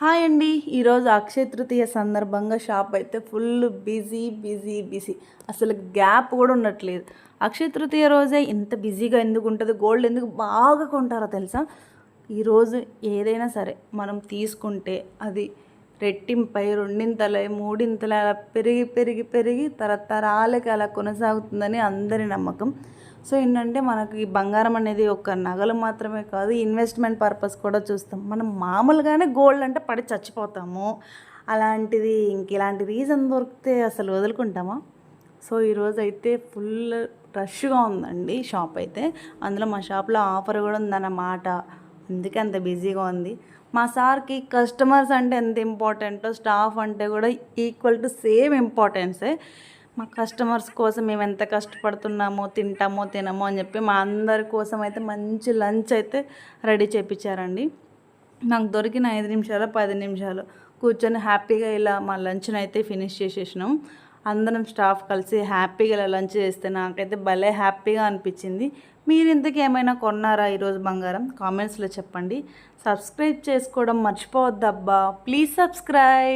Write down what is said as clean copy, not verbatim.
Hi అండి. ఈరోజు అక్షయ తృతీయ సందర్భంగా షాప్ అయితే ఫుల్ బిజీ బిజీ బిజీ. అసలు గ్యాప్ కూడా ఉండట్లేదు. అక్షయ తృతీయ రోజే ఇంత బిజీగా ఎందుకు ఉంటుంది, గోల్డ్ ఎందుకు బాగా కొంటారో తెలుసా? ఈరోజు ఏదైనా సరే మనం తీసుకుంటే అది రెట్టింపై రెండింతలై మూడింతలై అలా పెరిగి పెరిగి పెరిగి తరతరాలకి అలా కొనసాగుతుందని అందరి నమ్మకం. సో ఏంటంటే మనకు ఈ బంగారం అనేది ఒక నగలు మాత్రమే కాదు, ఇన్వెస్ట్మెంట్ పర్పస్ కూడా చూస్తాం. మనం మామూలుగానే గోల్డ్ అంటే పడి చచ్చిపోతాము. అలాంటిది ఇంక ఇలాంటి రీజన్ దొరికితే అసలు వదులుకుంటామా? సో ఈరోజు అయితే ఫుల్ రష్గా ఉందండి షాప్ అయితే. అందులో మా షాప్లో ఆఫర్ కూడా ఉందన్నమాట. అందుకే అంత బిజీగా ఉంది. మా సార్కి కస్టమర్స్ అంటే ఎంత ఇంపార్టెంటో స్టాఫ్ అంటే కూడా ఈక్వల్ టు సేమ్ ఇంపార్టెన్సే. మా కస్టమర్స్ కోసం మేము ఎంత కష్టపడుతున్నామో, తింటామో తినమో అని చెప్పి మా అందరి కోసం అయితే మంచి లంచ్ అయితే రెడీ చేయించారండి. నాకు దొరికిన 5 నిమిషాలు 10 నిమిషాలు కూర్చొని హ్యాపీగా ఇలా మా లంచ్ని అయితే ఫినిష్ చేసేసినాం. అందరం స్టాఫ్ కలిసి హ్యాపీగా ఇలా లంచ్ చేస్తే నాకైతే భలే హ్యాపీగా అనిపించింది. మీరు ఇంతకీ ఏమైనా కొన్నారా ఈరోజు బంగారం? కామెంట్స్లో చెప్పండి. సబ్స్క్రైబ్ చేసుకోవడం మర్చిపోవద్దబ్బా. Please subscribe.